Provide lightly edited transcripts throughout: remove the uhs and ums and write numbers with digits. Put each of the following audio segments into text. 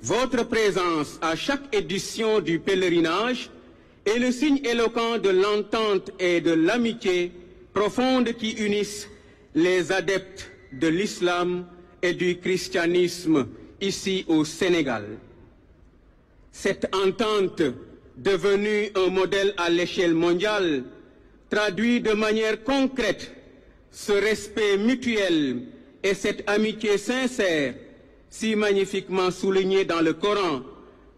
Votre présence à chaque édition du pèlerinage est le signe éloquent de l'entente et de l'amitié profonde qui unissent les adeptes de l'islam et du christianisme ici au Sénégal. Cette entente, devenue un modèle à l'échelle mondiale, traduit de manière concrète ce respect mutuel et cette amitié sincère, si magnifiquement soulignée dans le Coran,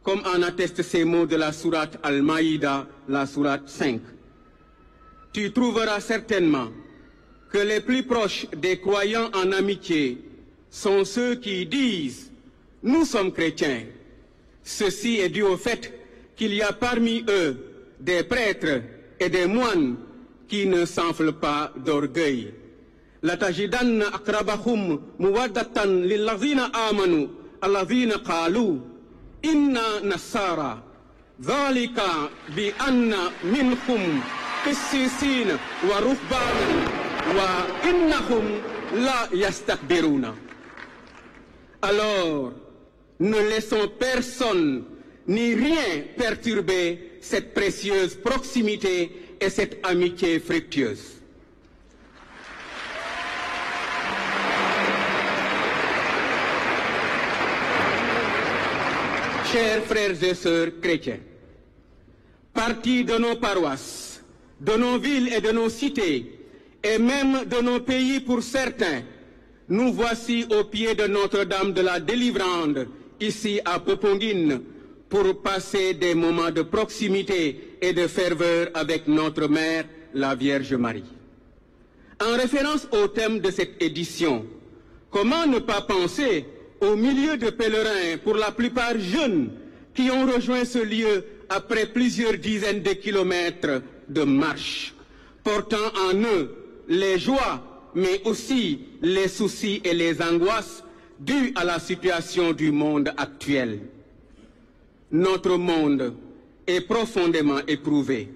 comme en attestent ces mots de la sourate Al-Maïda, la sourate 5. Tu trouveras certainement que les plus proches des croyants en amitié sont ceux qui disent « Nous sommes chrétiens ». Ceci est dû au fait qu'il y a parmi eux des prêtres et des moines qui ne s'enflent pas d'orgueil. La tajidanna akrabahum muwaddatan lillazina amanu allazina qalu inna nasara dhalika bi anna minhum qissisina wa ruhbanan wa innahum la yastakbiruna. Alors, ne laissons personne ni rien perturber cette précieuse proximité et cette amitié fructueuse. Chers frères et sœurs chrétiens, partis de nos paroisses, de nos villes et de nos cités, et même de nos pays pour certains, nous voici au pied de Notre-Dame de la Délivrande, ici à Popenguine, pour passer des moments de proximité et de ferveur avec notre Mère, la Vierge Marie. En référence au thème de cette édition, comment ne pas penser aux milliers de pèlerins, pour la plupart jeunes, qui ont rejoint ce lieu après plusieurs dizaines de kilomètres de marche, portant en eux les joies, mais aussi les soucis et les angoisses dus à la situation du monde actuel. Notre monde est profondément éprouvé.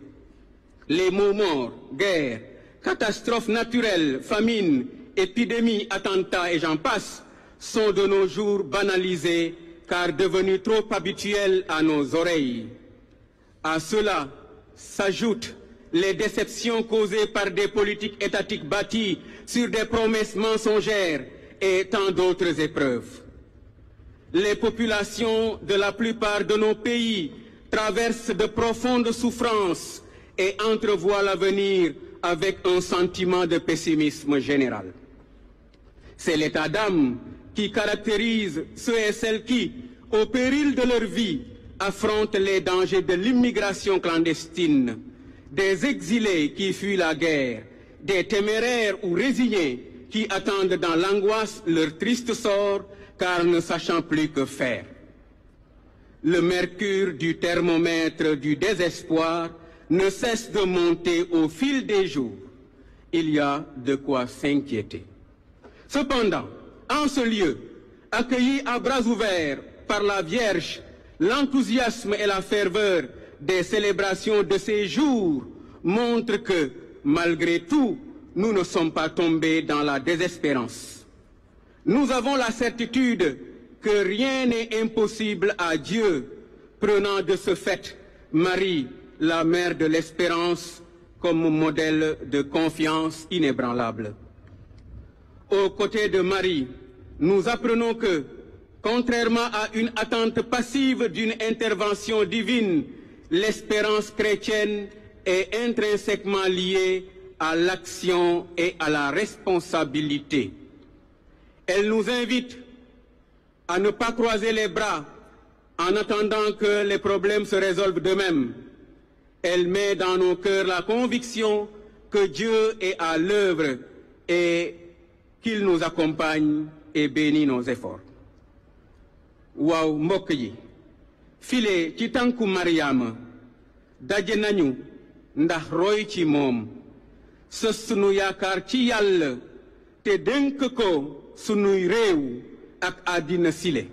Les maux morts, guerres, catastrophes naturelles, famines, épidémies, attentats et j'en passe, sont de nos jours banalisés car devenus trop habituels à nos oreilles. À cela s'ajoutent les déceptions causées par des politiques étatiques bâties sur des promesses mensongères et tant d'autres épreuves. Les populations de la plupart de nos pays traversent de profondes souffrances et entrevoient l'avenir avec un sentiment de pessimisme général. C'est l'état d'âme qui caractérise ceux et celles qui, au péril de leur vie, affrontent les dangers de l'immigration clandestine, des exilés qui fuient la guerre, des téméraires ou résignés qui attendent dans l'angoisse leur triste sort car ne sachant plus que faire. Le mercure du thermomètre du désespoir ne cesse de monter au fil des jours. Il y a de quoi s'inquiéter. Cependant, en ce lieu, accueillis à bras ouverts par la Vierge, l'enthousiasme et la ferveur des célébrations de ces jours montrent que, malgré tout, nous ne sommes pas tombés dans la désespérance. Nous avons la certitude que rien n'est impossible à Dieu, prenant de ce fait Marie, la mère de l'espérance, comme modèle de confiance inébranlable. Aux côtés de Marie, nous apprenons que, contrairement à une attente passive d'une intervention divine, l'espérance chrétienne est intrinsèquement liée à l'action et à la responsabilité. Elle nous invite à ne pas croiser les bras en attendant que les problèmes se résolvent d'eux-mêmes. Elle met dans nos cœurs la conviction que Dieu est à l'œuvre et qu'il nous accompagne et bénit nos efforts. Waaw mbokk yi file ci tànku Mariama daje nañu ndax roy ci moom sës sunu yaakaar ci Yàlla te dénk ko sunuy réew ak àddina sile